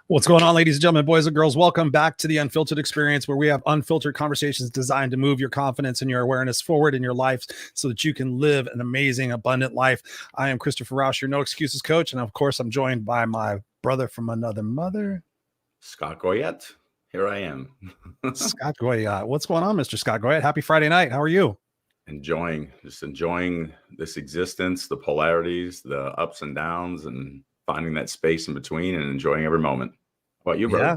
What's going on, ladies and gentlemen, boys and girls? Welcome back to the Unfiltered experience, where we have unfiltered conversations designed to move your confidence and your awareness forward in your life so that you can live an amazing, abundant life. I am Christopher Rausch, your No Excuses coach. And of course, I'm joined by my brother from another mother, Scott Goyette. Here I am. Scott Goyette. What's going on, Mr. Scott Goyette? Happy Friday night. How are you? Enjoying this existence, the polarities, the ups and downs, and finding that space in between and enjoying every moment. How about you, brother? Yeah.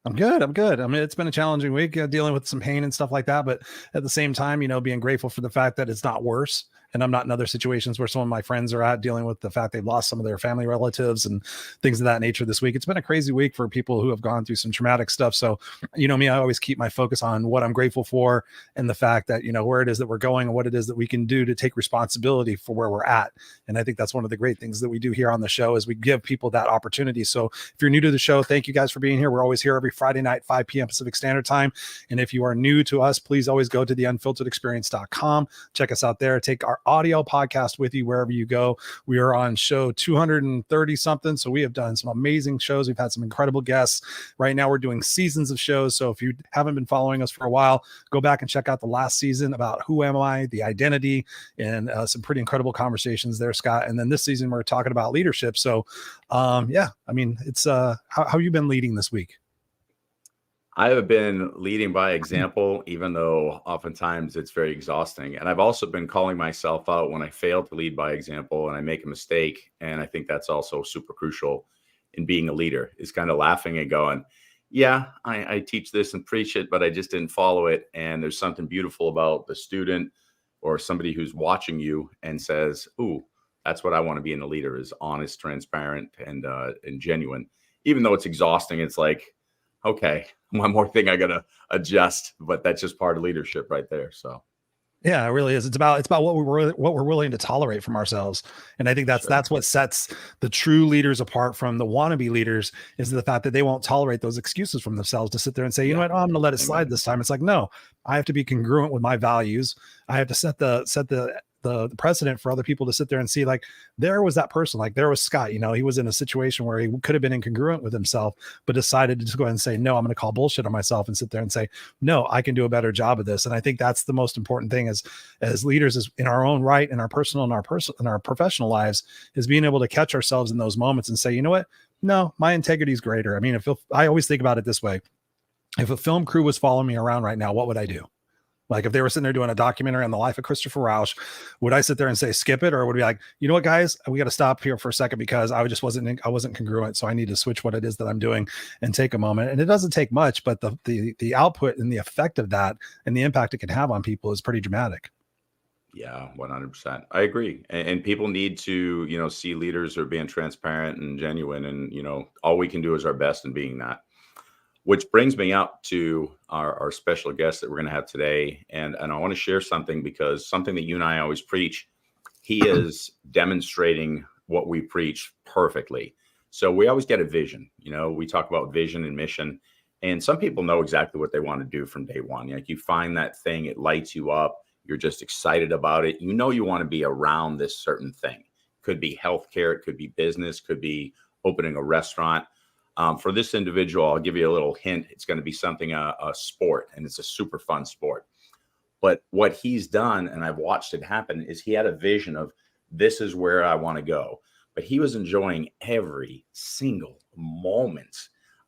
I'm good. I mean, it's been a challenging week dealing with some pain and stuff like that. But at the same time, being grateful for the fact that it's not worse. And I'm not in other situations where some of my friends are at dealing with the fact they've lost some of their family relatives and things of that nature this week. It's been a crazy week for people who have gone through some traumatic stuff. So, me, I always keep my focus on what I'm grateful for and the fact that, where it is that we're going and what it is that we can do to take responsibility for where we're at. And I think that's one of the great things that we do here on the show is we give people that opportunity. So if you're new to the show, thank you guys for being here. We're always here every Friday night, 5 p.m. Pacific Standard Time. And if you are new to us, please always go to the unfilteredexperience.com. Check us out there. Take our audio podcast with you wherever you go. We are on show 230 something. So we have done some amazing shows. We've had some incredible guests. Right now we're doing seasons of shows. So if you haven't been following us for a while, go back and check out the last season about who am I, the identity, and some pretty incredible conversations there, Scott. And then this season we're talking about leadership. So it's how have you been leading this week? I have been leading by example, even though oftentimes it's very exhausting. And I've also been calling myself out when I fail to lead by example and I make a mistake. And I think that's also super crucial in being a leader, is kind of laughing and going, yeah, I teach this and preach it, but I just didn't follow it. And there's something beautiful about the student or somebody who's watching you and says, ooh, that's what I want to be in a leader, is honest, transparent, and genuine. Even though it's exhausting, it's like, okay, one more thing I gotta adjust, but that's just part of leadership right there. So yeah, it really is. It's about what we're willing to tolerate from ourselves. And I think that's what sets the true leaders apart from the wannabe leaders, is the fact that they won't tolerate those excuses from themselves to sit there and say, you know what, I'm gonna let it slide this time. It's like, no, I have to be congruent with my values. I have to set the precedent for other people to sit there and see, like, there was that person, like there was Scott, he was in a situation where he could have been incongruent with himself, but decided to just go ahead and say, no, I'm going to call bullshit on myself and sit there and say, no, I can do a better job of this. And I think that's the most important thing as leaders, is in our own right, in our personal and our professional lives, is being able to catch ourselves in those moments and say, you know what? No, my integrity is greater. I mean, I always think about it this way. If a film crew was following me around right now, what would I do? Like if they were sitting there doing a documentary on the life of Christopher Rausch, would I sit there and say, skip it? Or would it be like, you know what, guys, we got to stop here for a second because I wasn't congruent. So I need to switch what it is that I'm doing and take a moment. And it doesn't take much, but the output and the effect of that and the impact it can have on people is pretty dramatic. Yeah, 100%. I agree. And people need to, see leaders who are being transparent and genuine. And, all we can do is our best in being that. Which brings me up to our special guest that we're going to have today. And I want to share something, because something that you and I always preach, he is demonstrating what we preach perfectly. So we always get a vision. We talk about vision and mission. And some people know exactly what they want to do from day one. Like you find that thing, it lights you up. You're just excited about it. You want to be around this certain thing. Could be healthcare. It could be business. Could be opening a restaurant. For this individual, I'll give you a little hint. It's going to be something, a sport, and it's a super fun sport. But what he's done, and I've watched it happen, is he had a vision of, this is where I want to go. But he was enjoying every single moment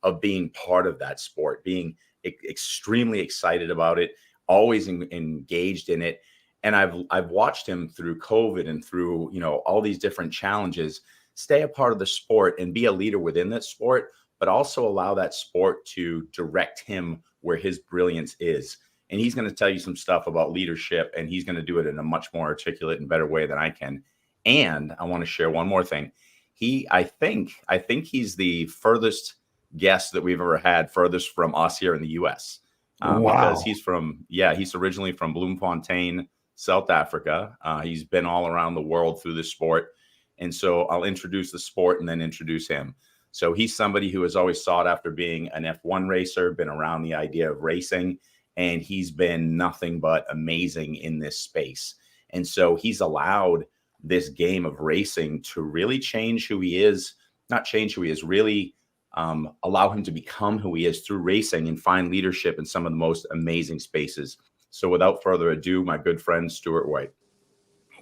of being part of that sport, being extremely excited about it, always engaged in it. And I've watched him through COVID and through, all these different challenges, stay a part of the sport and be a leader within that sport, but also allow that sport to direct him where his brilliance is. And he's going to tell you some stuff about leadership, and he's going to do it in a much more articulate and better way than I can. And I want to share one more thing. I think he's the furthest guest that we've ever had, furthest from us here in the US. Wow. Because he's originally from Bloemfontein, South Africa. He's been all around the world through this sport. And so I'll introduce the sport and then introduce him. So he's somebody who has always sought after being an F1 racer, been around the idea of racing, and he's been nothing but amazing in this space. And so he's allowed this game of racing to really change who he is, not change who he is, really allow him to become who he is through racing and find leadership in some of the most amazing spaces. So without further ado, my good friend, Stuart White.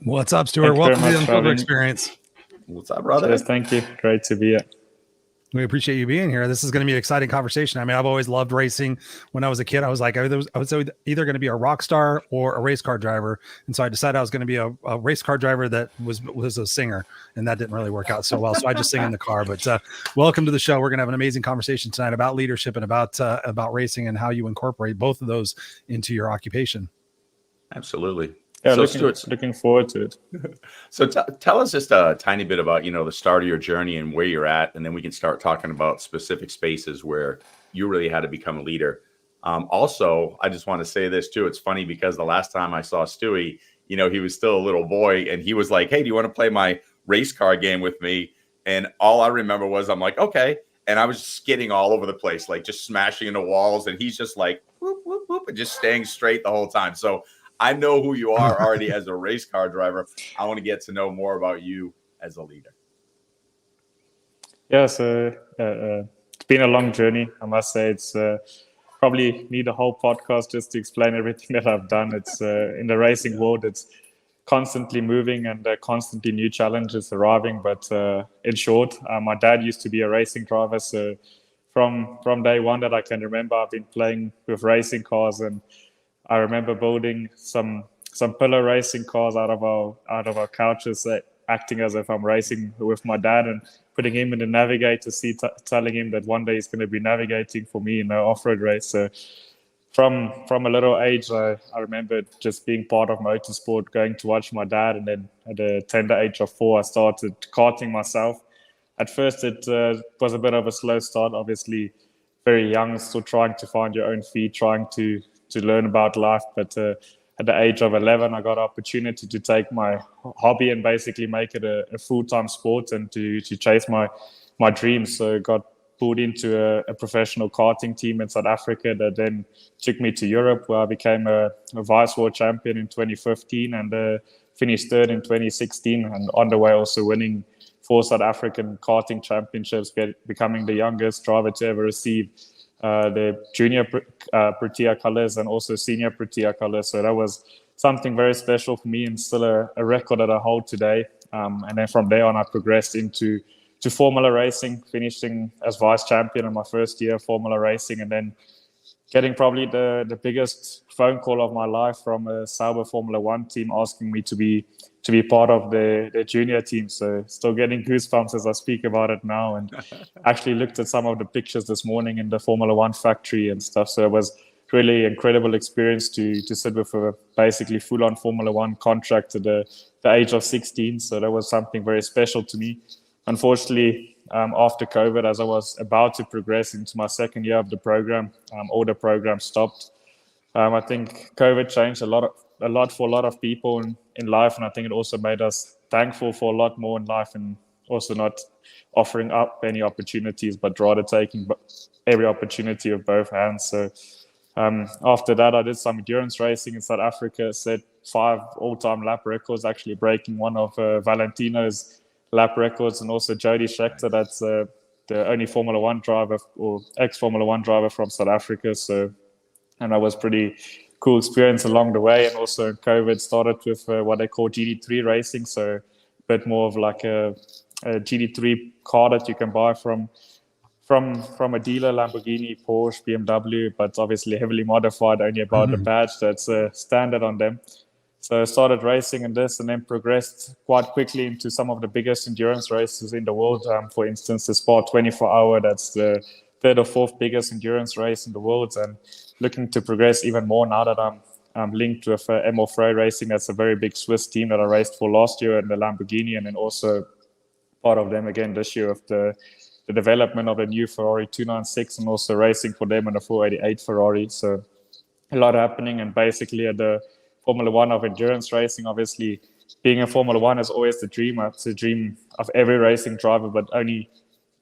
What's up, Stuart? Welcome to the Unfiltered experience. What's up, brother? Cheers, thank you. Great to be here. We appreciate you being here. This is going to be an exciting conversation. I mean, I've always loved racing. When I was a kid, I was like, I was either going to be a rock star or a race car driver. And so I decided I was going to be a race car driver that was a singer, and that didn't really work out so well. So I just sing in the car. But welcome to the show. We're going to have an amazing conversation tonight about leadership and about racing and how you incorporate both of those into your occupation. Absolutely. Yeah, so looking forward to it. So tell us just a tiny bit about, the start of your journey and where you're at, and then we can start talking about specific spaces where you really had to become a leader. Also, I just want to say this too. It's funny because the last time I saw Stuwie, he was still a little boy, and he was like, "Hey, do you want to play my race car game with me?" And all I remember was, I'm like, "Okay." And I was skidding all over the place, like just smashing into walls, and he's just like, whoop, whoop, whoop, and just staying straight the whole time. So I know who you are already as a race car driver. I want to get to know more about you as a leader. Yeah, so it's been a long journey. I must say, it's probably need a whole podcast just to explain everything that I've done. It's in the racing world, it's constantly moving and constantly new challenges arriving. But in short, my dad used to be a racing driver. So from day one that I can remember, I've been playing with racing cars, and I remember building some pillar racing cars out of our couches, acting as if I'm racing with my dad and putting him in the navigator seat, telling him that one day he's going to be navigating for me in an off-road race. So from a little age, I remember just being part of motorsport, going to watch my dad, and then at the tender age of 4, I started karting myself. At first, it was a bit of a slow start, obviously very young, still trying to find your own feet, trying to learn about life. But at the age of 11, I got an opportunity to take my hobby and basically make it a full-time sport and to chase my dreams. So I got pulled into a professional karting team in South Africa that then took me to Europe, where I became a vice world champion in 2015 and finished third in 2016, and on the way also winning 4 South African karting championships, becoming the youngest driver to ever receive the junior Protea colors and also senior Protea colors. So that was something very special for me, and still a record that I hold today. And then from there on, I progressed into Formula racing, finishing as vice champion in my first year of Formula racing, and then getting probably the biggest phone call of my life from a Sauber Formula 1 team asking me to be part of the junior team. So still getting goosebumps as I speak about it now, and actually looked at some of the pictures this morning in the Formula 1 factory and stuff. So it was really incredible experience to sit with a basically full-on Formula 1 contract at the age of 16. So that was something very special to me. Unfortunately, after COVID, as I was about to progress into my second year of the program, all the programs stopped. I think COVID changed a lot for a lot of people in life, and I think it also made us thankful for a lot more in life, and also not offering up any opportunities, but rather taking every opportunity with both hands. So after that, I did some endurance racing in South Africa, set 5 all-time lap records, actually breaking one of Valentino's lap records, and also Jody Scheckter, that's the only Formula 1 driver or ex-Formula 1 driver from South Africa. So, and that was pretty cool experience along the way. And also COVID started with what they call GD3 racing, so a bit more of like a GD3 car that you can buy from a dealer, Lamborghini, Porsche, BMW, but obviously heavily modified, only about the badge that's standard on them. So I started racing in this, and then progressed quite quickly into some of the biggest endurance races in the world. For instance, the Spa 24-hour, that's the 3rd or 4th biggest endurance race in the world, and looking to progress even more now that I'm linked with MO Frey Racing. That's a very big Swiss team that I raced for last year in the Lamborghini, and then also part of them again this year of the development of the new Ferrari 296, and also racing for them in the 488 Ferrari. So a lot happening, and basically at the Formula 1 of endurance racing, obviously being in Formula 1 is always the dream. It's a dream of every racing driver, but only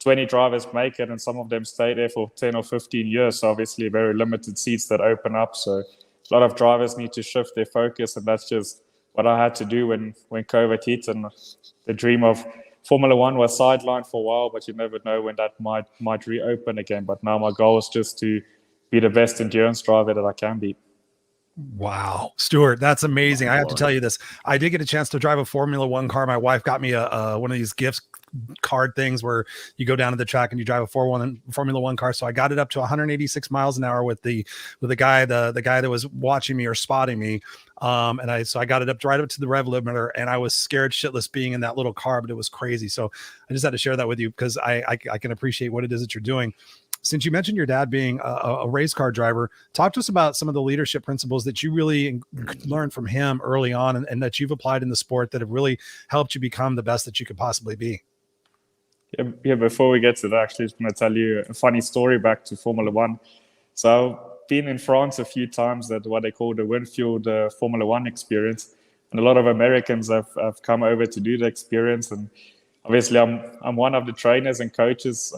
20 drivers make it, and some of them stay there for 10 or 15 years. So obviously very limited seats that open up. So a lot of drivers need to shift their focus, and that's just what I had to do when COVID hit, and the dream of Formula One was sidelined for a while, but you never know when that might reopen again. But now my goal is just to be the best endurance driver that I can be. Wow, Stuart, that's amazing. I have to tell you this. I did get a chance to drive a Formula One car. My wife got me a one of these gifts card things where you go down to the track and you drive a Formula One car. So I got it up to 186 miles an hour with the guy that was watching me or spotting me. And I got it up right up to the rev limiter, and I was scared shitless being in that little car, but it was crazy. So I just had to share that with you because I can appreciate what it is that you're doing. Since you mentioned your dad being a race car driver, talk to us about some of the leadership principles that you really learned from him early on and that you've applied in the sport that have really helped you become the best that you could possibly be. Yeah, before we get to that, actually, I just want to tell you a funny story back to Formula One. So I've been in France a few times at what they call the Winfield Formula One experience. And a lot of Americans have come over to do the experience. And obviously, I'm one of the trainers and coaches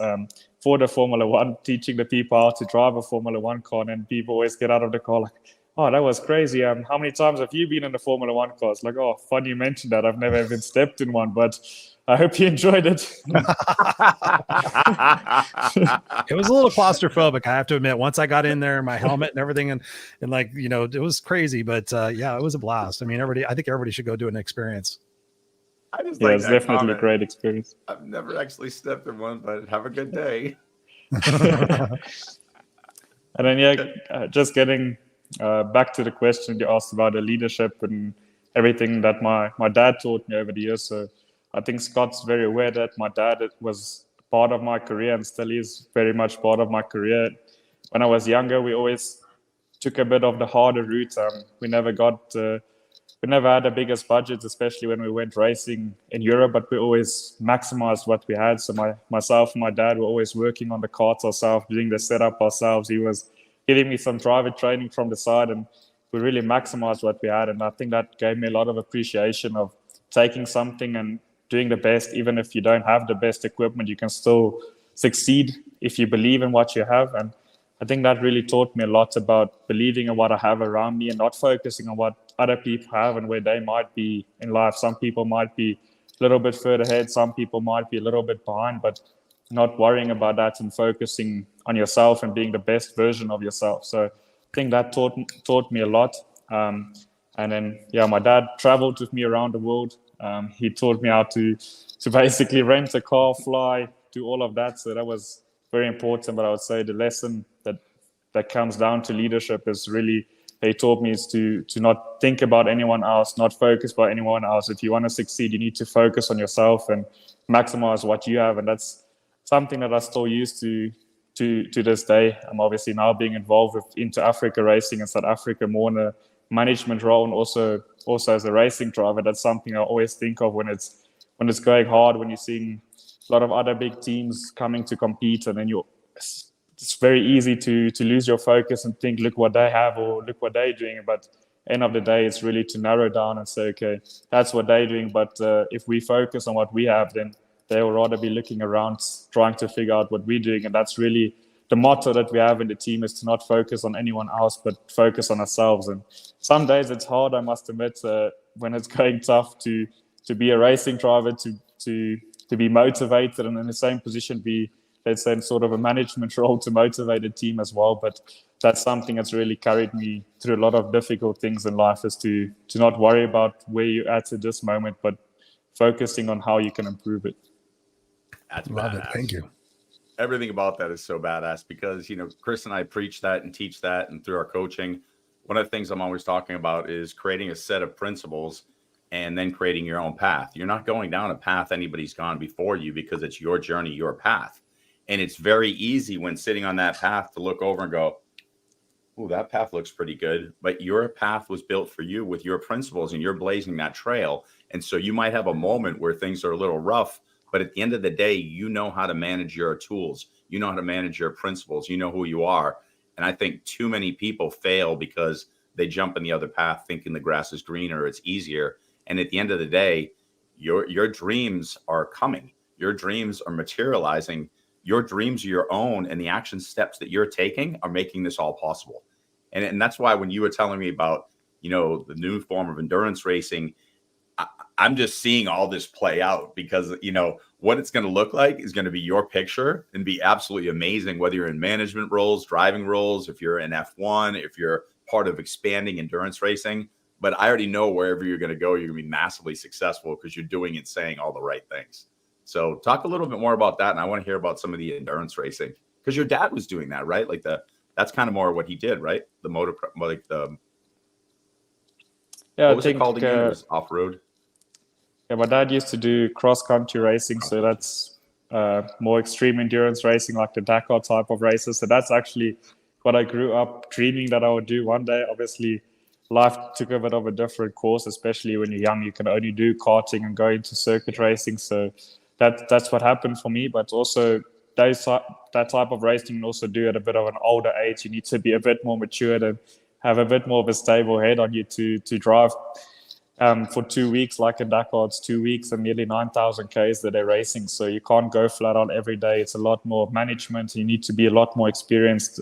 for the Formula One, teaching the people how to drive a Formula One car. And people always get out of the car like, oh, that was crazy. How many times have you been in the Formula One car? It's like, oh, funny you mentioned that. I've never even stepped in one, but I hope you enjoyed it. It was a little claustrophobic, I have to admit. Once I got in there, my helmet and everything, and like, you know, it was crazy, but yeah, it was a blast. I mean, I think everybody should go do an experience. Yeah, it's definitely a great experience. I've never actually stepped in one, but have a good day. And then, just getting back to the question you asked about the leadership and everything that my dad taught me over the years. So I think Scott's very aware that my dad was part of my career and still is very much part of my career. When I was younger, we always took a bit of the harder route. We never had the biggest budgets, especially when we went racing in Europe, but we always maximized what we had. So myself and my dad were always working on the karts ourselves, doing the setup ourselves. He was giving me some driver training from the side, and we really maximized what we had. And I think that gave me a lot of appreciation of taking something and doing the best. Even if you don't have the best equipment, you can still succeed if you believe in what you have. And I think that really taught me a lot about believing in what I have around me and not focusing on what other people have and where they might be in life. Some people might be a little bit further ahead. Some people might be a little bit behind, but not worrying about that and focusing on yourself and being the best version of yourself. So I think that taught me a lot. And then, my dad traveled with me around the world. He taught me how to basically rent a car, fly, do all of that. So that was very important. But I would say the lesson that comes down to leadership is really, he taught me is to not think about anyone else, not focus by anyone else. If you want to succeed, you need to focus on yourself and maximize what you have. And that's something that I still use to this day. I'm obviously now being involved with Into Africa racing in South Africa, more in a management role, and also as a racing driver. That's something I always think of when it's going hard, when you're seeing a lot of other big teams coming to compete, and then it's very easy to lose your focus and think, look what they have or look what they're doing. But end of the day, it's really to narrow down and say, okay, that's what they're doing. But if we focus on what we have, then they will rather be looking around, trying to figure out what we're doing. And that's really the motto that we have in the team, is to not focus on anyone else, but focus on ourselves. And some days it's hard, I must admit, when it's going tough to be a racing driver, to be motivated, and in the same position be, let's say, in sort of a management role to motivate a team as well. But that's something that's really carried me through a lot of difficult things in life, is to not worry about where you're at this moment, but focusing on how you can improve it. That's Love badass. it. Thank you. Everything about that is so badass, because, Chris and I preach that and teach that, and through our coaching, one of the things I'm always talking about is creating a set of principles and then creating your own path. You're not going down a path anybody's gone before you, because it's your journey, your path. And it's very easy when sitting on that path to look over and go, oh, that path looks pretty good. But your path was built for you with your principles, and you're blazing that trail. And so you might have a moment where things are a little rough, but at the end of the day, you know how to manage your tools. You know how to manage your principles. You know who you are. And I think too many people fail because they jump in the other path thinking the grass is greener, it's easier. And at the end of the day, your dreams are coming. Your dreams are materializing. Your dreams are your own, and the action steps that you're taking are making this all possible. And that's why when you were telling me about, the new form of endurance racing, I'm just seeing all this play out because, you know, what it's going to look like is going to be your picture and be absolutely amazing, whether you're in management roles, driving roles, if you're in F1, if you're part of expanding endurance racing. But I already know wherever you're going to go, you're going to be massively successful because you're doing and saying all the right things. So talk a little bit more about that. And I want to hear about some of the endurance racing because your dad was doing that, right? Like that's kind of more what he did, right? The motor, like the, Yeah, what was it called again? It was off-road. Yeah, my dad used to do cross-country racing, so that's more extreme endurance racing, like the Dakar type of races. So that's actually what I grew up dreaming that I would do one day. Obviously, life took a bit of a different course, especially when you're young. You can only do karting and go into circuit racing. So that's what happened for me. But also, that type of racing you can also do at a bit of an older age. You need to be a bit more mature and have a bit more of a stable head on you to drive. For 2 weeks, like in Dakar, it's 2 weeks and nearly 9,000 Ks that they're racing. So you can't go flat out every day. It's a lot more management. You need to be a lot more experienced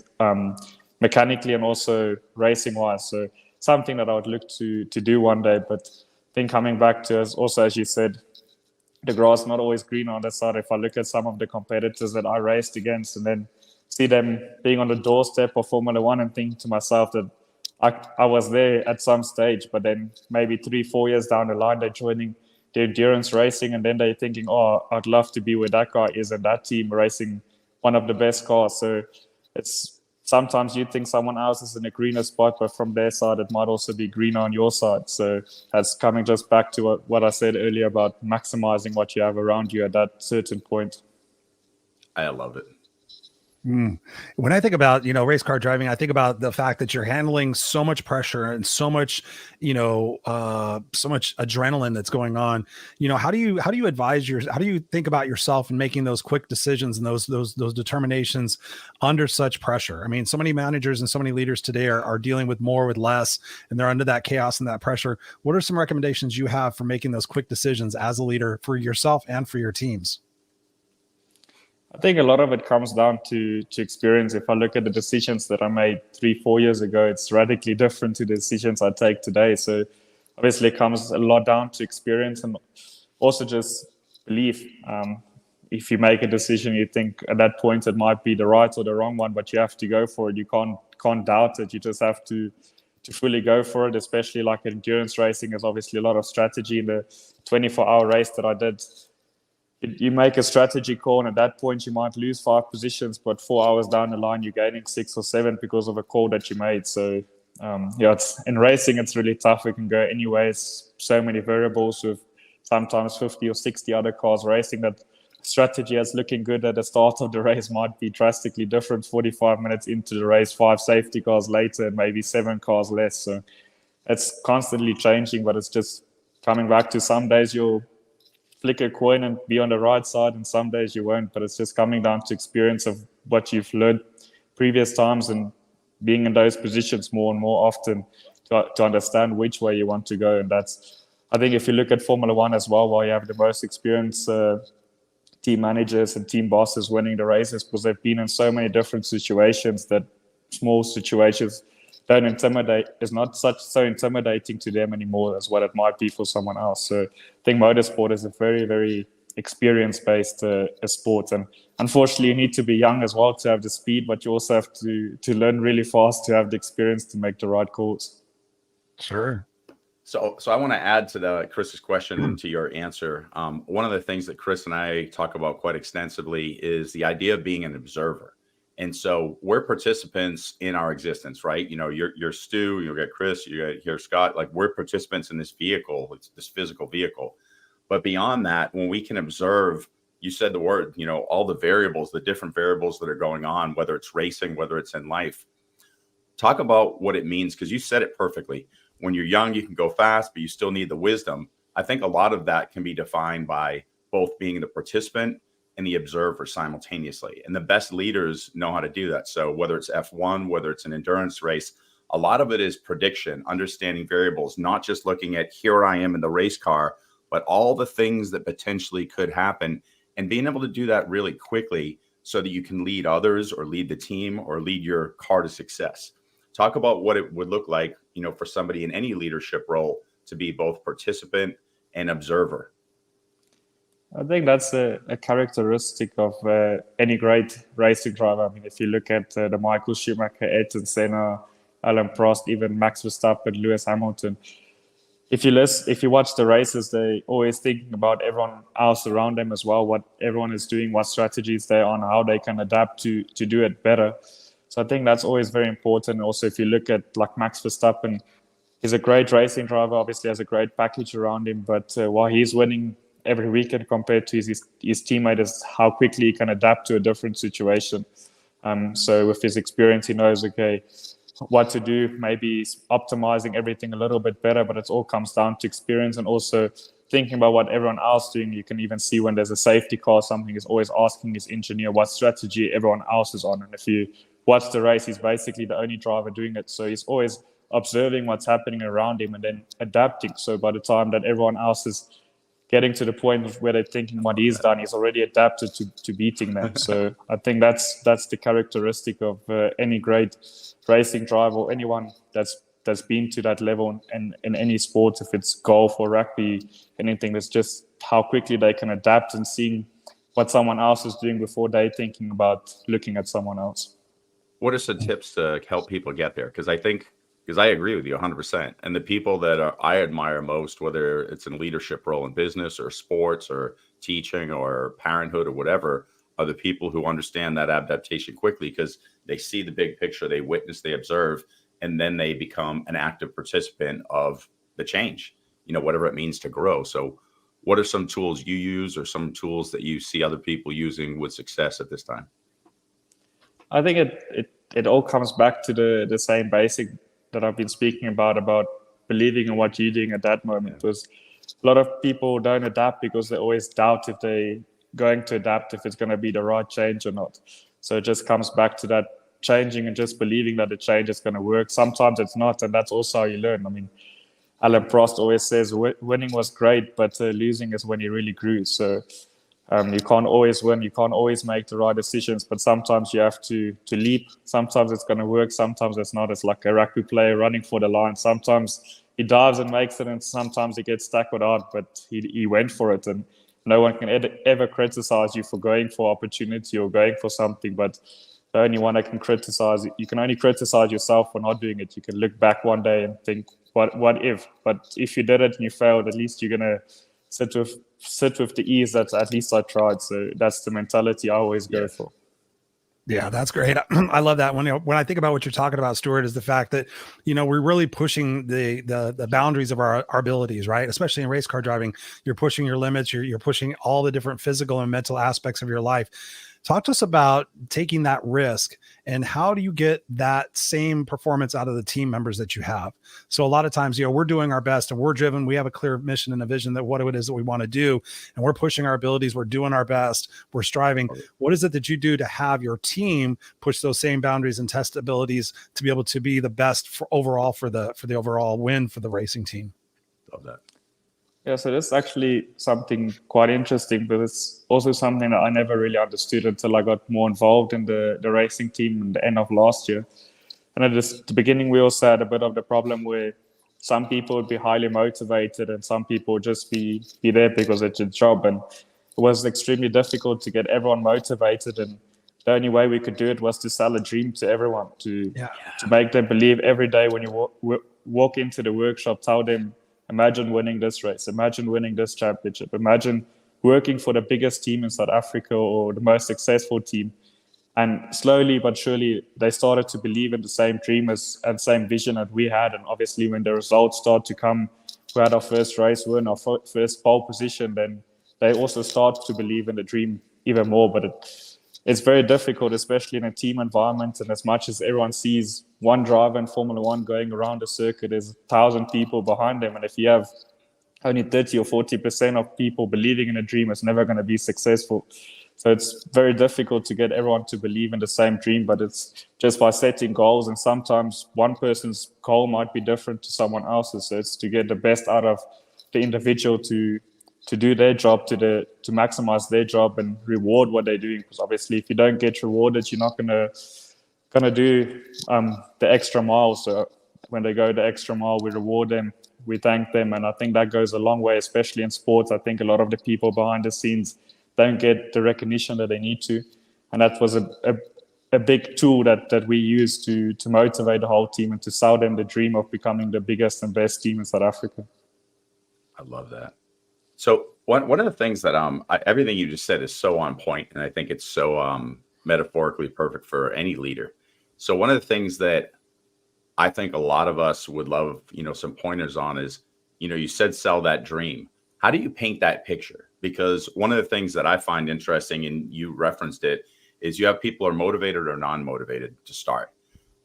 mechanically and also racing-wise. So something that I would look to do one day. But then coming back to, as you said, the grass not always green on the side. If I look at some of the competitors that I raced against and then see them being on the doorstep of Formula One and think to myself that I was there at some stage, but then maybe 3-4 years down the line, they're joining the endurance racing, and then they're thinking, oh, I'd love to be where that guy is and that team racing one of the best cars. So it's sometimes you think someone else is in a greener spot, but from their side, it might also be greener on your side. So that's coming just back to what I said earlier about maximizing what you have around you at that certain point. I love it. When I think about, race car driving, I think about the fact that you're handling so much pressure and so much, so much adrenaline that's going on. How do you advise how do you think about yourself and making those quick decisions and those determinations under such pressure? I mean, so many managers and so many leaders today are dealing with more with less, and they're under that chaos and that pressure. What are some recommendations you have for making those quick decisions as a leader for yourself and for your teams? I think a lot of it comes down to experience. If I look at the decisions that I made 3-4 years ago, it's radically different to the decisions I take today. So obviously it comes a lot down to experience and also just belief. If you make a decision, you think at that point it might be the right or the wrong one, but you have to go for it. You can't doubt it. You just have to fully go for it, especially like endurance racing is obviously a lot of strategy. In the 24-hour race that I did, you make a strategy call, and at that point you might lose 5 positions, but 4 hours down the line you're gaining 6 or 7 because of a call that you made. So in racing it's really tough. It can go anyways. So many variables with sometimes 50 or 60 other cars racing, that strategy as looking good at the start of the race might be drastically different 45 minutes into the race, 5 safety cars later, and maybe 7 cars less. So it's constantly changing, but it's just coming back to some days you'll flick a coin and be on the right side, and some days you won't. But it's just coming down to experience of what you've learned previous times and being in those positions more and more often to understand which way you want to go. And that's, I think, if you look at Formula One as well, while you have the most experienced team managers and team bosses winning the races, because they've been in so many different situations that small situations don't intimidate, is not so intimidating to them anymore as what it might be for someone else. So I think motorsport is a very, very experience-based sport. And unfortunately, you need to be young as well to have the speed, but you also have to learn really fast to have the experience to make the right calls. Sure. So I want to add to Chris's question and to your answer. One of the things that Chris and I talk about quite extensively is the idea of being an observer. And so we're participants in our existence, right? You're Stu, you got Chris, you got here Scott. Like, we're participants in this vehicle, it's this physical vehicle. But beyond that, when we can observe, you said the word, all the variables, the different variables that are going on, whether it's racing, whether it's in life. Talk about what it means, because you said it perfectly. When you're young, you can go fast, but you still need the wisdom. I think a lot of that can be defined by both being the participant and the observer simultaneously. And the best leaders know how to do that. So whether it's F1, whether it's an endurance race, a lot of it is prediction, understanding variables, not just looking at here I am in the race car, but all the things that potentially could happen, and being able to do that really quickly so that you can lead others or lead the team or lead your car to success. Talk about what it would look like, for somebody in any leadership role to be both participant an observer? I think that's a characteristic of any great racing driver. I mean, if you look at the Michael Schumacher, Ayrton Senna, Alain Prost, even Max Verstappen, Lewis Hamilton, if you watch the races, they always thinking about everyone else around them as well, what everyone is doing, what strategies they're on, how they can adapt to do it better. So I think that's always very important. Also, if you look at like Max Verstappen, he's a great racing driver, obviously has a great package around him, but while he's winning every weekend compared to his teammate is how quickly he can adapt to a different situation. So with his experience, he knows, okay, what to do. Maybe he's optimizing everything a little bit better, but it all comes down to experience and also thinking about what everyone else is doing. You can even see when there's a safety car, something is always asking his engineer what strategy everyone else is on. And if you watch the race, he's basically the only driver doing it. So he's always observing what's happening around him and then adapting. So by the time that everyone else is getting to the point of where they're thinking what he's done, he's already adapted to beating them. So I think that's the characteristic of any great racing driver, or anyone that's been to that level in any sport, if it's golf or rugby, anything. That's just how quickly they can adapt and seeing what someone else is doing before they're thinking about looking at someone else. What are some tips to help people get there? Because I agree with you 100%. And the people that I admire most, whether it's in leadership role in business or sports or teaching or parenthood or whatever, are the people who understand that adaptation quickly because they see the big picture, they witness, they observe, and then they become an active participant of the change, whatever it means to grow. So what are some tools you use or some tools that you see other people using with success at this time? I think it all comes back to the same basic that I've been speaking about believing in what you're doing at that moment. Because a lot of people don't adapt because they always doubt if they're going to adapt, if it's going to be the right change or not. So it just comes back to that changing and just believing that the change is going to work. Sometimes it's not, and that's also how you learn. I mean, Alain Prost always says winning was great, but losing is when he really grew. So you can't always win, you can't always make the right decisions, but sometimes you have to leap. Sometimes it's going to work, sometimes it's not. It's like a rugby player running for the line. Sometimes he dives and makes it, and sometimes he gets tackled out, but he went for it. And no one can ever criticize you for going for opportunity or going for something, but the only one that can criticize, you can only criticize yourself for not doing it. You can look back one day and think, what if? But if you did it and you failed, at least you're going to sit with the ease that at least I tried. So that's the mentality I always go for. Yeah, that's great. I love that. When I think about what you're talking about, Stuart, is the fact that, we're really pushing the boundaries of our abilities, right? Especially in race car driving, you're pushing your limits. You're pushing all the different physical and mental aspects of your life. Talk to us about taking that risk and how do you get that same performance out of the team members that you have? So a lot of times, we're doing our best and we're driven. We have a clear mission and a vision that what it is that we want to do, and we're pushing our abilities. We're doing our best. We're striving. What is it that you do to have your team push those same boundaries and test abilities to be able to be the best for the overall win for the racing team? Love that. Yeah, so that's actually something quite interesting, but it's also something that I never really understood until I got more involved in the racing team in the end of last year. And at the beginning, we also had a bit of the problem where some people would be highly motivated and some people would just be there because it's a job. And it was extremely difficult to get everyone motivated. And the only way we could do it was to sell a dream to everyone, to make them believe every day when you walk into the workshop, tell them, imagine winning this race, imagine winning this championship, imagine working for the biggest team in South Africa or the most successful team. And slowly but surely, they started to believe in the same dream and same vision that we had. And obviously, when the results start to come, we had our first race win, our first pole position, then they also start to believe in the dream even more. But it's very difficult, especially in a team environment. And as much as everyone sees one driver in Formula One going around the circuit, there's 1,000 people behind them. And if you have only 30 or 40% of people believing in a dream, it's never going to be successful. So it's very difficult to get everyone to believe in the same dream, but it's just by setting goals. And sometimes one person's goal might be different to someone else's. So it's to get the best out of the individual to do their job, to maximize their job and reward what they're doing. Because obviously, if you don't get rewarded, you're not gonna do the extra mile. So when they go the extra mile, we reward them we thank them. And I think that goes a long way, especially in sports. I think a lot of the people behind the scenes don't get the recognition that they need to. And that was a big tool that we use to motivate the whole team and to sell them the dream of becoming the biggest and best team in South Africa. I love that. So one of the things that everything you just said is so on point, and I think it's so metaphorically perfect for any leader. So one of the things that I think a lot of us would love, some pointers on is, you said sell that dream. How do you paint that picture? Because one of the things that I find interesting, and you referenced it, is you have people who are motivated or non-motivated to start.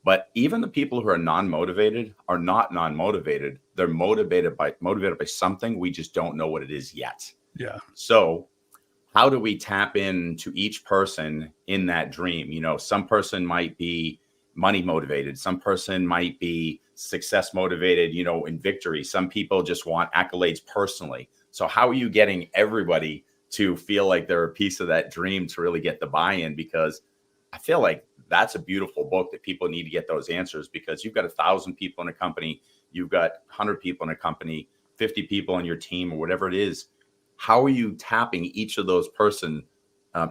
But even the people who are non-motivated are not non-motivated. They're motivated by something. We just don't know what it is yet. Yeah. So how do we tap into each person in that dream? Some person might be money motivated. Some person might be success motivated, in victory. Some people just want accolades personally. So how are you getting everybody to feel like they're a piece of that dream to really get the buy-in? Because I feel like that's a beautiful book that people need to get those answers, because you've got 1,000 people in a company, you've got 100 people in a company, 50 people on your team, or whatever it is. How are you tapping each of those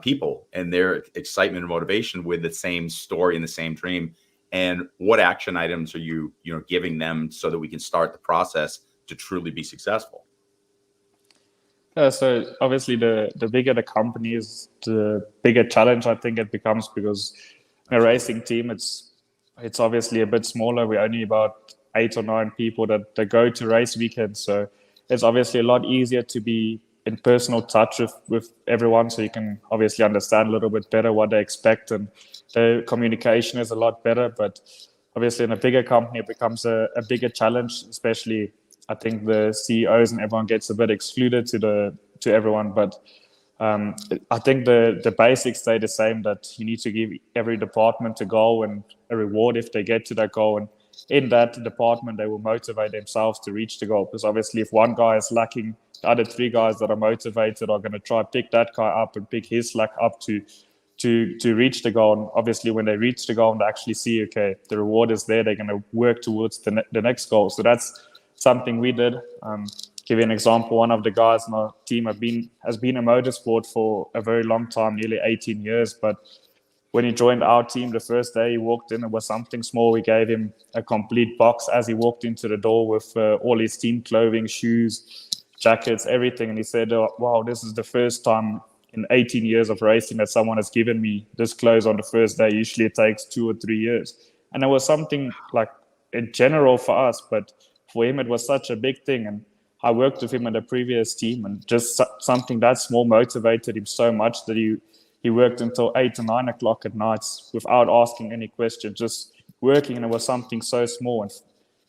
people and their excitement and motivation with the same story and the same dream? And what action items are you giving them so that we can start the process to truly be successful? So obviously the bigger the company is, the bigger challenge I think it becomes, because in a racing team, it's obviously a bit smaller. We're only about 8 or 9 people that go to race weekends. So it's obviously a lot easier to be in personal touch with everyone, so you can obviously understand a little bit better what they expect, and the communication is a lot better. But obviously in a bigger company, it becomes a bigger challenge, especially I think the CEOs and everyone gets a bit excluded to everyone. But I think the basics stay the same, that you need to give every department a goal and a reward if they get to that goal. And in that department, they will motivate themselves to reach the goal. Because obviously if one guy is lacking, the other 3 guys that are motivated are going to try pick that guy up and pick his slack up to reach the goal. And obviously when they reach the goal and they actually see, okay, the reward is there, they're going to work towards the next goal. So that's something we did. Give you an example. One of the guys in our team has been in motorsport for a very long time, nearly 18 years. But when he joined our team, the first day he walked in, it was something small. We gave him a complete box as he walked into the door with all his team clothing, shoes, jackets, everything. And he said, oh, wow, this is the first time in 18 years of racing that someone has given me this clothes on the first day. Usually it takes 2 or 3 years. And it was something like in general for us, but for him, it was such a big thing. And I worked with him in the previous team, and just something that small motivated him so much that he worked until 8 or 9 o'clock at nights without asking any questions, just working. And it was something so small. And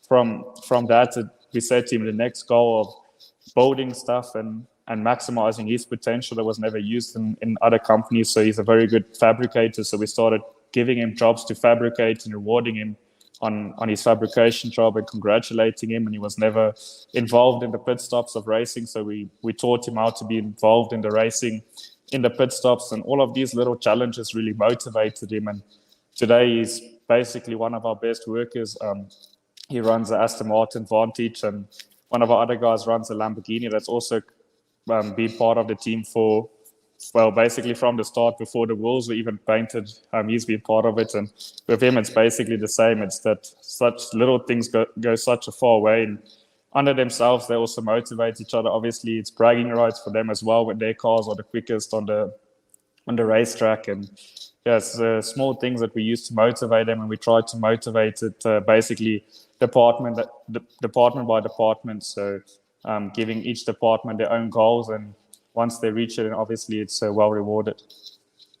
from that, we said to him the next goal of building stuff and maximizing his potential that was never used in other companies. So he's a very good fabricator. So we started giving him jobs to fabricate and rewarding him on his fabrication job and congratulating him. And he was never involved in the pit stops of racing. So we taught him how to be involved in the racing, in the pit stops, and all of these little challenges really motivated him. And today he's basically one of our best workers. He runs the Aston Martin Vantage, and one of our other guys runs a Lamborghini that's also been part of the team for, well, basically from the start, before the wheels were even painted. He's been part of it. And with him, it's basically the same. It's that such little things go such a far way. And under themselves, they also motivate each other. Obviously, it's bragging rights for them as well when their cars are the quickest on the racetrack. And yes, small things that we use to motivate them, and we try to motivate it basically department by department. So giving each department their own goals, and once they reach it, and obviously it's well rewarded.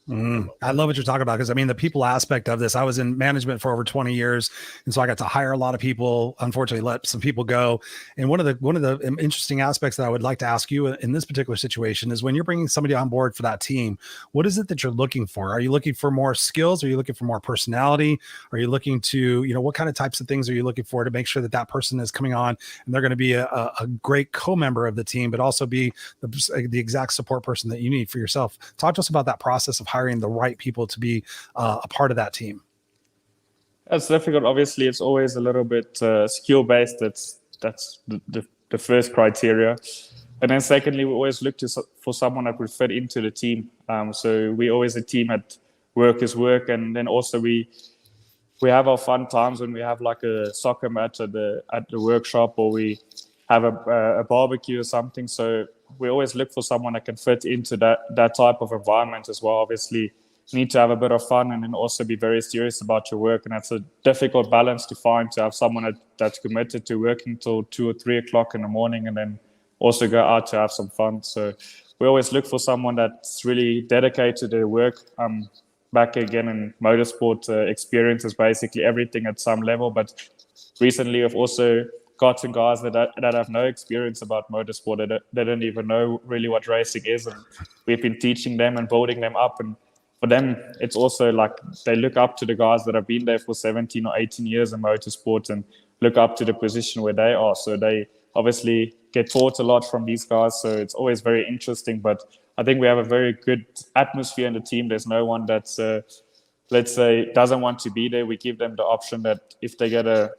I love what you're talking about, because I mean, the people aspect of this, I was in management for over 20 years. And so I got to hire a lot of people, unfortunately let some people go. And one of the interesting aspects that I would like to ask you in this particular situation is, when you're bringing somebody on board for that team, what is it that you're looking for? Are you looking for more skills? Are you looking for more personality? Are you looking to, what kind of types of things are you looking for to make sure that person is coming on and they're going to be a great co-member of the team, but also be the exact support person that you need for yourself? Talk to us about that process of hiring the right people to be a part of that team. It's difficult. Obviously, it's always a little bit skill-based. that's the first criteria. And then secondly, we always look for someone that would fit into the team. So we always a team at work is work, and then also we have our fun times when we have like a soccer match at the workshop, or we have a barbecue or something. So we always look for someone that can fit into that type of environment as well. Obviously, you need to have a bit of fun and then also be very serious about your work. And that's a difficult balance to find, to have someone that's committed to working till 2 or 3 o'clock in the morning and then also go out to have some fun. So we always look for someone that's really dedicated to their work. Back again in motorsport, experience is basically everything at some level. But recently I've also gotten guys that have no experience about motorsport. They don't even know really what racing is. And we've been teaching them and building them up. And for them, it's also like they look up to the guys that have been there for 17 or 18 years in motorsport and look up to the position where they are. So they obviously get taught a lot from these guys. So it's always very interesting. But I think we have a very good atmosphere in the team. There's no one that's, let's say, doesn't want to be there. We give them the option that if they get a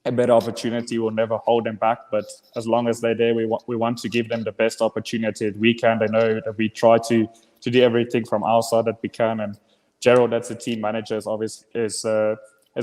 better opportunity, we'll never hold them back. But as long as they're there, we want to give them the best opportunity that we can. They know that we try to do everything from our side that we can. And Gerald, that's the team manager, is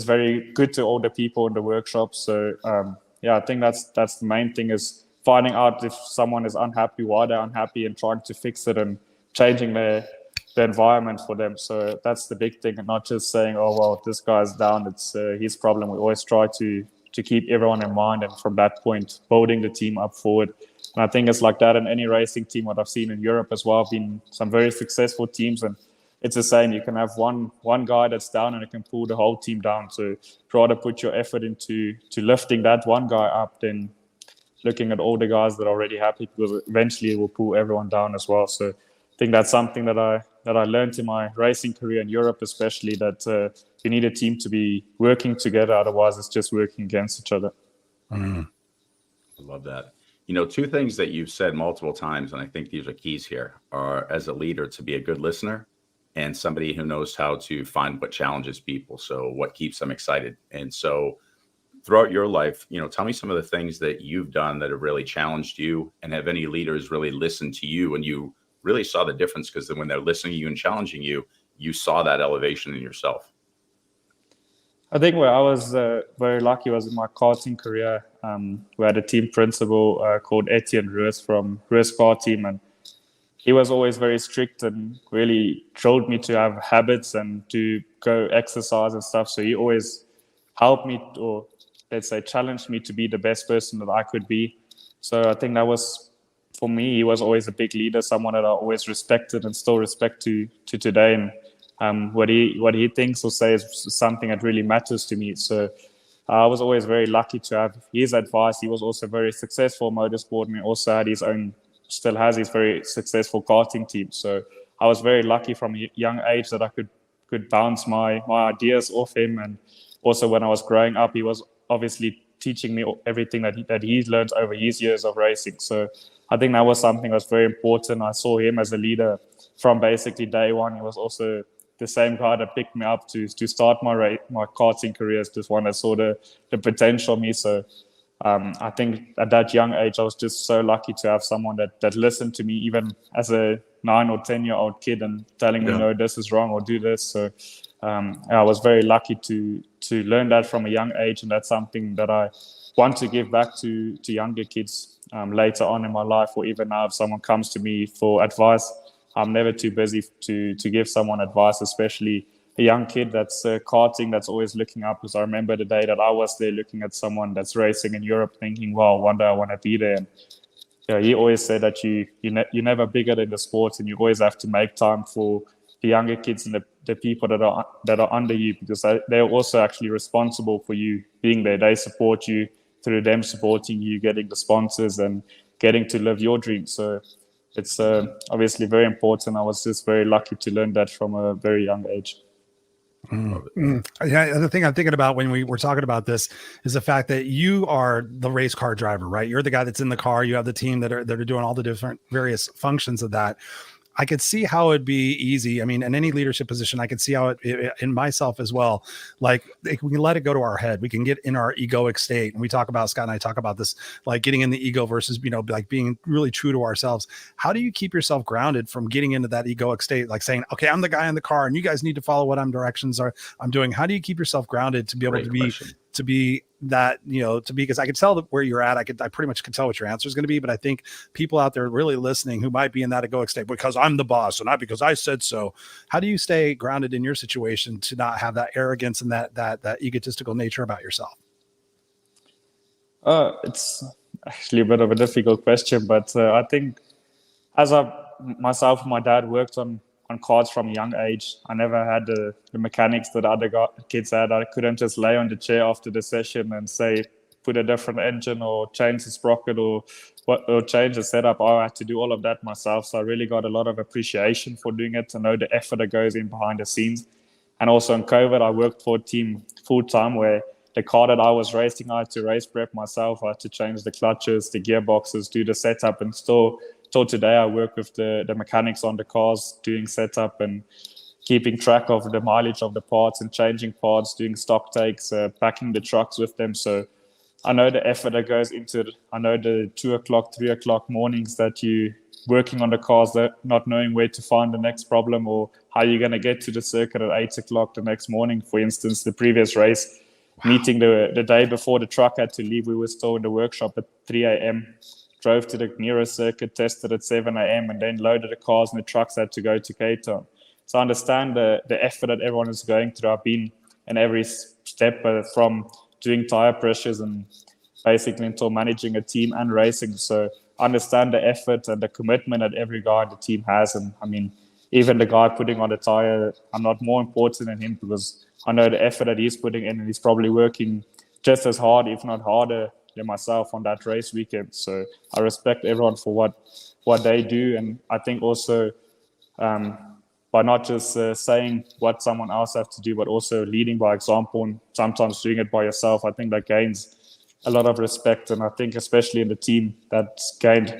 very good to all the people in the workshop. So I think that's the main thing, is finding out if someone is unhappy, why they're unhappy, and trying to fix it and changing the environment for them. So that's the big thing, and not just saying, oh, well, this guy's down, it's his problem. We always try to keep everyone in mind, and from that point, building the team up forward. And I think it's like that in any racing team. What I've seen in Europe as well, been some very successful teams, and it's the same. You can have one guy that's down and it can pull the whole team down. So try to put your effort into lifting that one guy up, then looking at all the guys that are already happy, because eventually it will pull everyone down as well. So I think that's something that I learned in my racing career in Europe, especially, that you need a team to be working together. Otherwise, it's just working against each other. I love that. You know, two things that you've said multiple times, and I think these are keys here, are as a leader to be a good listener and somebody who knows how to find what challenges people. So what keeps them excited. And so throughout your life, you know, tell me some of the things that you've done that have really challenged you, and have any leaders really listened to you and you really saw the difference? Because when they're listening to you and challenging you, you saw that elevation in yourself. I think where I was very lucky was in my karting career. We had a team principal called Etienne Rausch from Rausch Car Team, and he was always very strict and really drilled me to have habits and to go exercise and stuff. So he always helped me, or let's say challenged me to be the best person that I could be. So I think that was, for me, he was always a big leader, someone that I always respected and still respect to today. And what he thinks or says is something that really matters to me. So I was always very lucky to have his advice. He was also very successful in motorsport, and he also had still has his very successful karting team. So I was very lucky from a young age that I could bounce my ideas off him. And also when I was growing up, he was obviously teaching me everything that he's learned over his years of racing. So I think that was something that was very important. I saw him as a leader from basically day one. He was also the same guy that picked me up to start my karting career, as just one that saw the potential in me. So I think at that young age, I was just so lucky to have someone that listened to me, even as a 9 or 10-year-old kid, and telling me, no, this is wrong, or do this. So I was very lucky to learn that from a young age, and that's something that I want to give back to younger kids later on in my life, or even now if someone comes to me for advice, I'm never too busy to give someone advice, especially a young kid that's karting, that's always looking up. Because I remember the day that I was there looking at someone that's racing in Europe, thinking, well, one day I want to be there. And he always said that you're never bigger than the sport, and you always have to make time for the younger kids and the people that are under you, because they're also actually responsible for you being there. They support you through them supporting you, getting the sponsors and getting to live your dreams. So it's obviously very important. I was just very lucky to learn that from a very young age. Yeah, the thing I'm thinking about when we were talking about this is the fact that you are the race car driver, right? You're the guy that's in the car. You have the team that are doing all the different various functions of that. I could see how it'd be easy. I mean, in any leadership position, I could see how it in myself as well. Like we can let it go to our head. We can get in our egoic state. And we talk about, Scott and I talk about this, like getting in the ego versus, like being really true to ourselves. How do you keep yourself grounded from getting into that egoic state? Like saying, okay, I'm the guy in the car and you guys need to follow what I'm doing. How do you keep yourself grounded to be able to be that, because I could tell where you're at. I pretty much could tell what your answer is going to be, but I think people out there really listening who might be in that egoic state because I'm the boss and not because I said so. How do you stay grounded in your situation to not have that arrogance and that egotistical nature about yourself? It's actually a bit of a difficult question, but I think as myself and my dad worked on cars from a young age, I never had the mechanics that other kids had. I couldn't just lay on the chair after the session and say, put a different engine or change the sprocket or change the setup. I had to do all of that myself. So I really got a lot of appreciation for doing it, to know the effort that goes in behind the scenes. And also in COVID, I worked for a team full time where the car that I was racing, I had to race prep myself. I had to change the clutches, the gearboxes, do the setup, and still today I work with the mechanics on the cars, doing setup and keeping track of the mileage of the parts and changing parts, doing stock takes, packing the trucks with them. So I know the effort that goes into it. I know the 2 o'clock, 3 o'clock mornings that you working on the cars, that not knowing where to find the next problem or how you're going to get to the circuit at 8 o'clock the next morning. For instance, the previous race, meeting the day before the truck had to leave, we were still in the workshop at 3 a.m., drove to the nearest circuit, tested at 7 a.m., and then loaded the cars and the trucks had to go to Cape Town. So I understand the effort that everyone is going through. I've been in every step from doing tire pressures and basically until managing a team and racing. So I understand the effort and the commitment that every guy in the team has. And I mean, even the guy putting on the tire, I'm not more important than him because I know the effort that he's putting in, and he's probably working just as hard, if not harder, than myself on that race weekend. So I respect everyone for what they do. And I think also by not just saying what someone else has to do, but also leading by example and sometimes doing it by yourself, I think that gains a lot of respect. And I think especially in the team, that's gained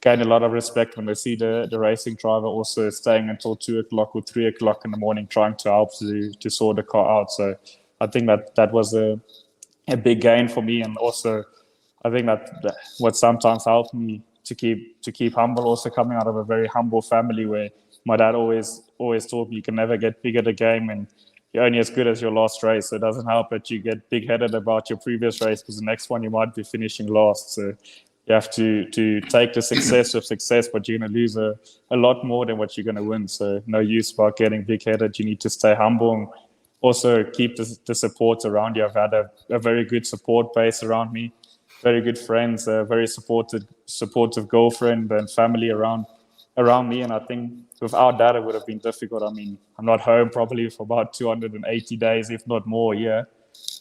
a lot of respect when they see the racing driver also staying until 2 o'clock or 3 o'clock in the morning trying to help to sort the car out. So I think that was a big gain for me. And also I think that what sometimes helped me to keep humble, also coming out of a very humble family where my dad always told me you can never get big at a game and you're only as good as your last race. So it doesn't help that you get big-headed about your previous race because the next one you might be finishing last. So you have to take the success with success, but you're going to lose a lot more than what you're going to win. So no use about getting big-headed. You need to stay humble and also keep the support around you. I've had a very good support base around me, very good friends, a very supportive girlfriend and family around me. And I think without that, it would have been difficult. I mean, I'm not home probably for about 280 days, if not more a year.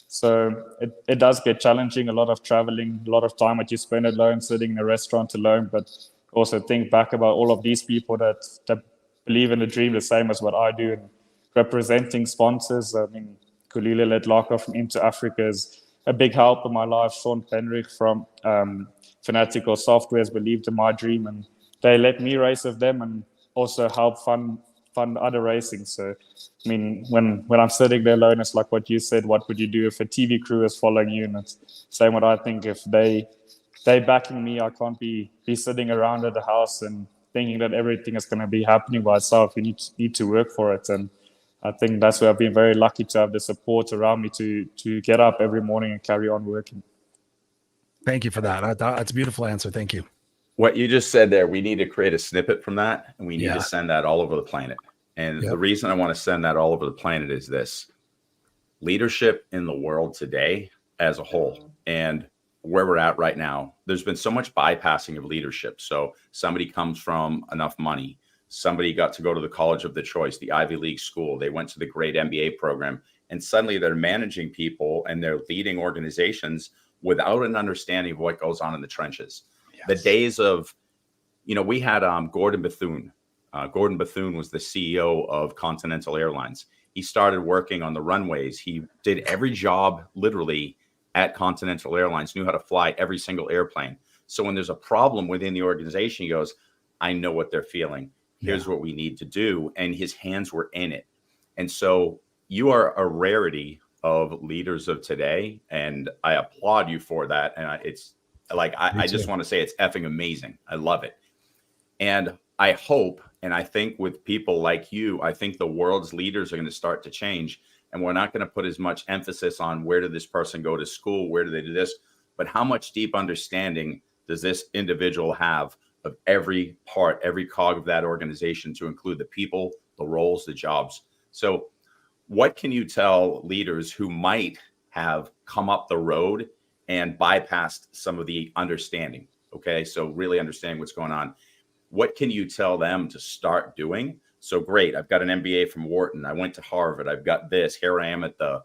So it does get challenging, a lot of traveling, a lot of time that you spend alone, sitting in a restaurant alone. But also think back about all of these people that believe in the dream the same as what I do, and representing sponsors. I mean, Kulile Letlaka from Into Africa is a big help in my life. Sean Penrick from Fanatical Software has believed in my dream, and they let me race with them and also help fund other racing. So, I mean, when I'm sitting there alone, it's like what you said, what would you do if a TV crew is following you? And it's same what I think. If they backing me, I can't be sitting around at the house and thinking that everything is going to be happening by itself. You need to work for it. And I think that's where I've been very lucky to have the support around me to get up every morning and carry on working. Thank you for that. That's a beautiful answer. Thank you. What you just said there, we need to create a snippet from that, and we need to send that all over the planet. And the reason I want to send that all over the planet is this: leadership in the world today as a whole, and where we're at right now, there's been so much bypassing of leadership. So somebody comes from enough money, somebody got to go to the college of the choice, the Ivy League school, they went to the great MBA program, and suddenly they're managing people and they're leading organizations without an understanding of what goes on in the trenches. The days of, we had Gordon Bethune. Gordon Bethune was the CEO of Continental Airlines. He started working on the runways. He did every job literally at Continental Airlines, knew how to fly every single airplane. So when there's a problem within the organization, he goes, I know what they're feeling. Here's what we need to do. And his hands were in it. And so you are a rarity of leaders of today. And I applaud you for that. And it's like, I just want to say it's effing amazing. I love it. And I hope, and I think with people like you, I think the world's leaders are going to start to change. And we're not going to put as much emphasis on where did this person go to school? Where do they do this? But how much deep understanding does this individual have of every part, every cog of that organization, to include the people, the roles, the jobs? So what can you tell leaders who might have come up the road and bypassed some of the understanding? Okay, so really understanding what's going on. What can you tell them to start doing? So great, I've got an MBA from Wharton. I went to Harvard. I've got this. Here I am at the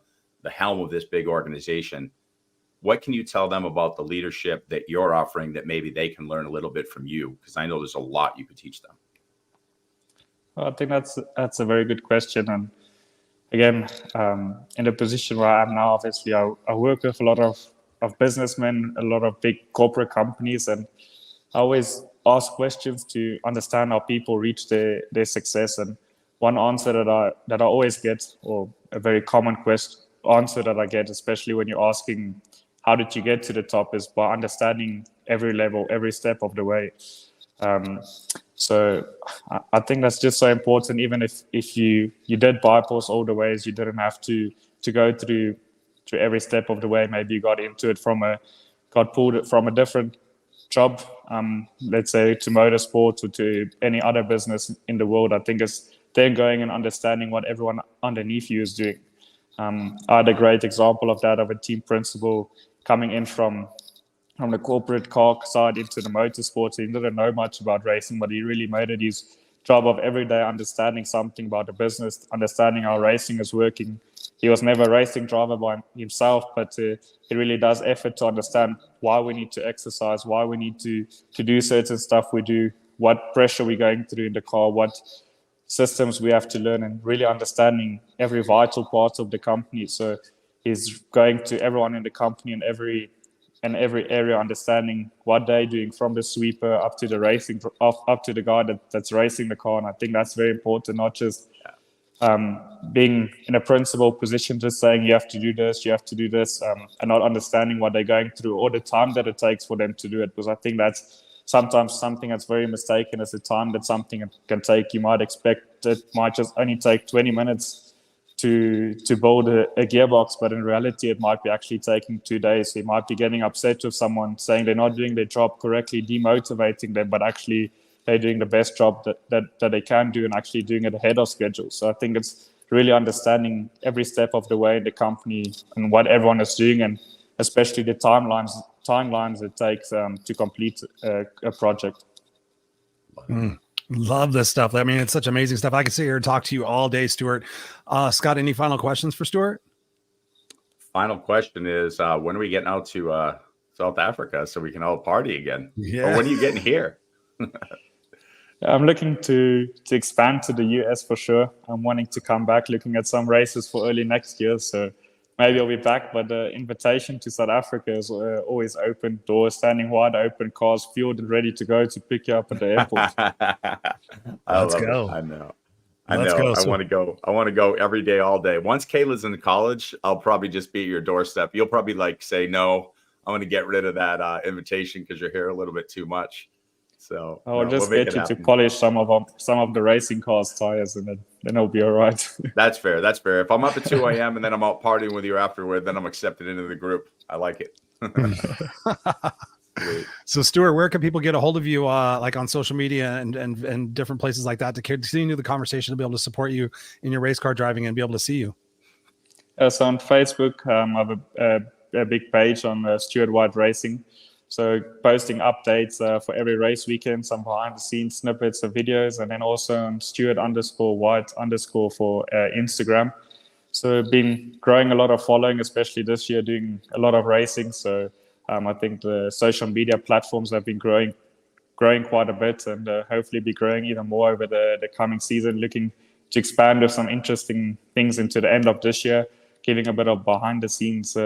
helm of this big organization. What can you tell them about the leadership that you're offering that maybe they can learn a little bit from you? Because I know there's a lot you could teach them. Well, I think that's a very good question. And again, in the position where I am now, obviously, I work with a lot of businessmen, a lot of big corporate companies, and I always ask questions to understand how people reach their success. And one answer that I always get, or a very common answer that I get, especially when you're asking, how did you get to the top, is by understanding every level, every step of the way. So I think that's just so important. Even if you did bypass all the ways, you didn't have to go through every step of the way. Maybe you got into it got pulled from a different job, let's say to motorsports or to any other business in the world. I think it's then going and understanding what everyone underneath you is doing. I had a great example of that, of a team principal coming in from the corporate car side into the motorsports. He didn't know much about racing, but he really made it his job of every day understanding something about the business, understanding how racing is working. He was never a racing driver by himself, but he really does effort to understand why we need to exercise, why we need to do certain stuff we do, what pressure we're going through in the car, what systems we have to learn, and really understanding every vital part of the company. So he's going to everyone in the company and every area, understanding what they're doing, from the sweeper up to the racing, up to the guy that's racing the car. And I think that's very important, not just being in a principal position, just saying you have to do this, and not understanding what they're going through or the time that it takes for them to do it. Because I think that's sometimes something that's very mistaken as the time that something can take. You might expect it might just only take 20 minutes to build a gearbox, but in reality, it might be actually taking 2 days. So you might be getting upset with someone saying they're not doing their job correctly, demotivating them, but actually they're doing the best job that they can do and actually doing it ahead of schedule. So I think it's really understanding every step of the way in the company and what everyone is doing, and especially the timelines it takes to complete a project. Love this stuff. I mean, it's such amazing stuff. I could sit here and talk to you all day, Stuart. Scott, any final questions for Stuart? Final question is, when are we getting out to South Africa so we can all party again? Yeah. Or when are you getting here? I'm looking to expand to the US for sure. I'm wanting to come back, looking at some races for early next year. So maybe I'll be back, but the invitation to South Africa is always open, doors standing wide open, cars fueled and ready to go to pick you up at the airport. Let's go. I know. I want to go every day, all day. Once Kayla's in college, I'll probably just be at your doorstep. You'll probably say, no, I'm going to get rid of that invitation because you're here a little bit too much. So I'll just get you to polish some of the racing cars tires, and then it'll be all right. That's fair. If I'm up at 2 a.m. and then I'm out partying with you afterward, then I'm accepted into the group. I like it. So Stuart, where can people get a hold of you, like on social media and different places like that, to continue the conversation, to be able to support you in your race car driving and be able to see you? So on Facebook, I have a big page on Stuart White Racing. So posting updates for every race weekend, some behind the scenes snippets of videos, and then also on Stuart_White_ for Instagram. So been growing a lot of following, especially this year, doing a lot of racing. So I think the social media platforms have been growing quite a bit, and hopefully be growing even more over the coming season, looking to expand with some interesting things into the end of this year, giving a bit of behind the scenes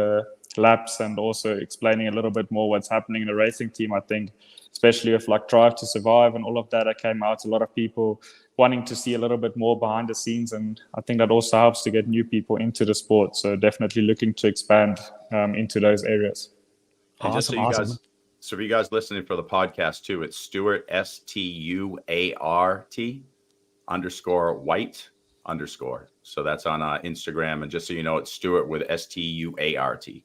laps, and also explaining a little bit more what's happening in the racing team. I think it's especially with like Drive to Survive and all of that came out, a lot of people wanting to see a little bit more behind the scenes. And I think that also helps to get new people into the sport. So definitely looking to expand into those areas. And just so you guys, so for you guys listening for the podcast too, it's Stuart, Stuart_White_. So that's on Instagram. And just so you know, it's Stuart with STUART.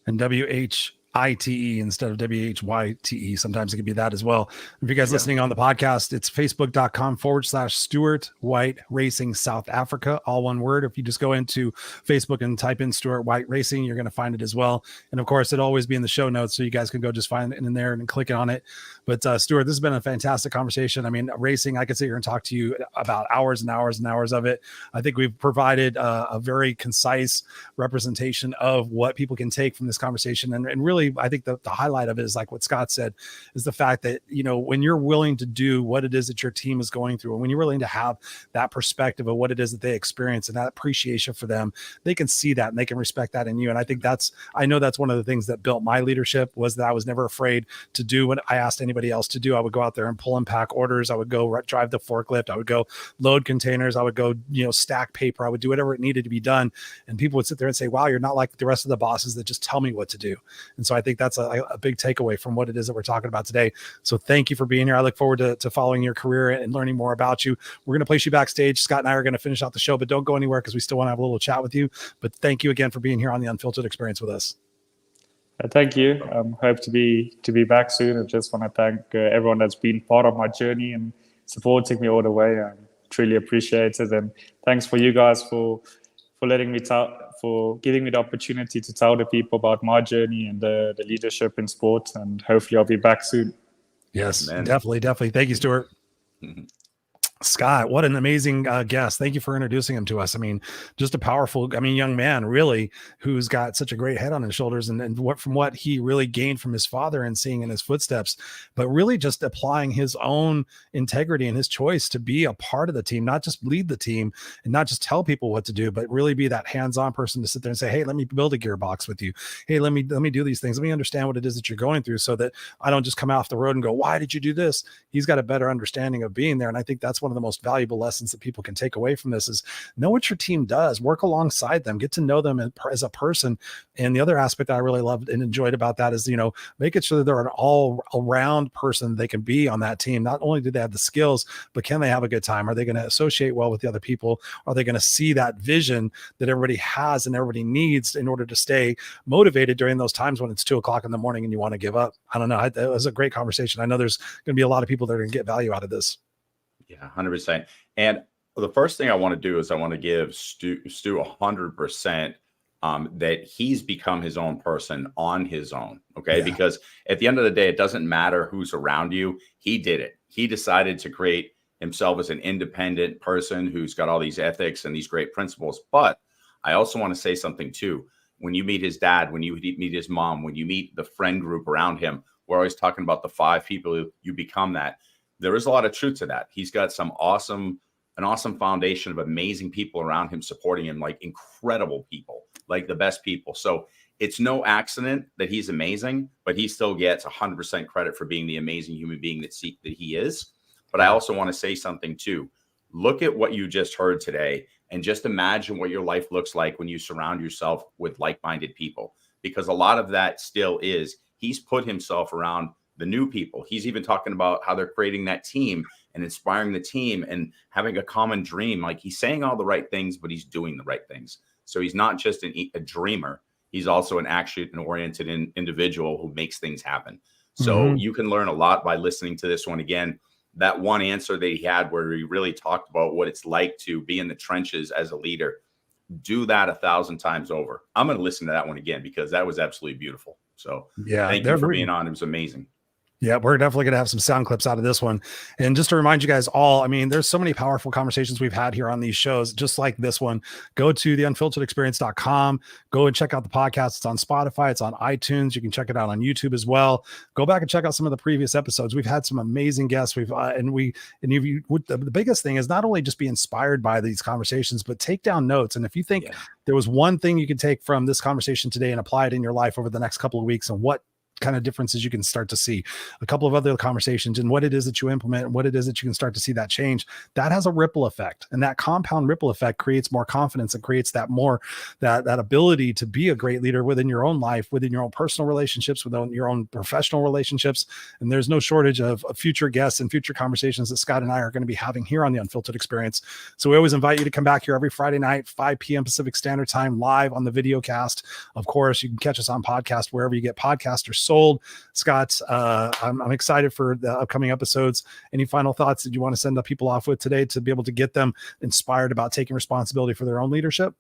And WHITE instead of WHYTE. Sometimes it can be that as well. If you guys listening on the podcast, it's facebook.com/Stuart White Racing South Africa, all one word. If you just go into Facebook and type in Stuart White Racing, you're going to find it as well. And of course, it'll always be in the show notes, so you guys can go just find it in there and click on it. But Stuart, this has been a fantastic conversation. I mean, racing, I could sit here and talk to you about hours and hours and hours of it. I think we've provided a very concise representation of what people can take from this conversation. And really, I think the highlight of it is like what Scott said, is the fact that, you know, when you're willing to do what it is that your team is going through, and when you're willing to have that perspective of what it is that they experience and that appreciation for them, they can see that and they can respect that in you. And I think I know that's one of the things that built my leadership, was that I was never afraid to do what I asked anybody else to do. I would go out there and pull and pack orders. I would go drive the forklift. I would go load containers. I would go, you know, stack paper. I would do whatever it needed to be done. And people would sit there and say, wow, you're not like the rest of the bosses that just tell me what to do. And so I think that's a big takeaway from what it is that we're talking about today. So thank you for being here. I look forward to following your career and learning more about you. We're going to place you backstage. Scott and I are going to finish out the show, but don't go anywhere because we still want to have a little chat with you. But thank you again for being here on the Unfiltered Experience with us. Thank you. Hope to be back soon. I just want to thank everyone that's been part of my journey and supporting me all the way. I truly appreciate it. And thanks for you guys for letting me for giving me the opportunity to tell the people about my journey and the leadership in sport. And hopefully I'll be back soon. Yes, definitely. Thank you, Stuart. Scott, what an amazing guest. Thank you for introducing him to us. I mean, just a powerful, young man, really, who's got such a great head on his shoulders, and from what he really gained from his father and seeing in his footsteps, but really just applying his own integrity and his choice to be a part of the team, not just lead the team and not just tell people what to do, but really be that hands-on person to sit there and say, hey, let me build a gearbox with you. Hey, let me do these things. Let me understand what it is that you're going through, so that I don't just come off the road and go, why did you do this? He's got a better understanding of being there. And I think that's one of the most valuable lessons that people can take away from this is know what your team does, work alongside them, get to know them as a person. And the other aspect that I really loved and enjoyed about that is, making sure that they're an all-around person they can be on that team. Not only do they have the skills, but can they have a good time? Are they going to associate well with the other people? Are they going to see that vision that everybody has and everybody needs in order to stay motivated during those times when it's 2:00 in the morning and you want to give up? I don't know. It was a great conversation. I know there's going to be a lot of people that are going to get value out of this. Yeah, 100%. And the first thing I want to do is I want to give Stu 100% that he's become his own person on his own. Okay. Yeah. Because at the end of the day, it doesn't matter who's around you. He did it. He decided to create himself as an independent person who's got all these ethics and these great principles. But I also want to say something too. When you meet his dad, when you meet his mom, when you meet the friend group around him, we're always talking about the 5 people who you become that. There is a lot of truth to that. He's got an awesome foundation of amazing people around him supporting him, like incredible people, like the best people. So it's no accident that he's amazing, but he still gets 100% credit for being the amazing human being that he is. But I also want to say something too. Look at what you just heard today and just imagine what your life looks like when you surround yourself with like-minded people, because a lot of that still is he's put himself around the new people. He's even talking about how they're creating that team and inspiring the team and having a common dream. Like, he's saying all the right things, but he's doing the right things. So he's not just a dreamer. He's also an action-oriented individual who makes things happen. So you can learn a lot by listening to this one again. That one answer that he had where he really talked about what it's like to be in the trenches as a leader. Do that 1,000 times over. I'm going to listen to that one again because that was absolutely beautiful. So thank you for being on. It was amazing. Yeah, we're definitely going to have some sound clips out of this one. And just to remind you guys all, there's so many powerful conversations we've had here on these shows, just like this one. Go to theunfilteredexperience.com. Go and check out the podcast. It's on Spotify. It's on iTunes. You can check it out on YouTube as well. Go back and check out some of the previous episodes. We've had some amazing guests. The biggest thing is not only just be inspired by these conversations, but take down notes. And if you think there was one thing you could take from this conversation today and apply it in your life over the next couple of weeks and what kind of differences you can start to see. A couple of other conversations and what it is that you implement and what it is that you can start to see that change. That has a ripple effect, and that compound ripple effect creates more confidence and creates that ability to be a great leader within your own life, within your own personal relationships, within your own professional relationships. And there's no shortage of future guests and future conversations that Scott and I are going to be having here on the Unfiltered Experience. So we always invite you to come back here every Friday night, 5 p.m. Pacific Standard Time, live on the video cast. Of course, you can catch us on podcast wherever you get podcasts are sold. Scott, I'm excited for the upcoming episodes. Any final thoughts that you want to send the people off with today to be able to get them inspired about taking responsibility for their own leadership?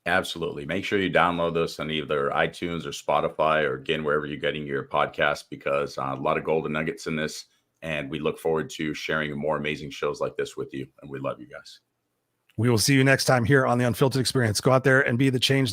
Absolutely. Make sure you download this on either iTunes or Spotify, or again, wherever you're getting your podcast, because a lot of golden nuggets in this. And we look forward to sharing more amazing shows like this with you. And we love you guys. We will see you next time here on the Unfiltered Experience. Go out there and be the change that you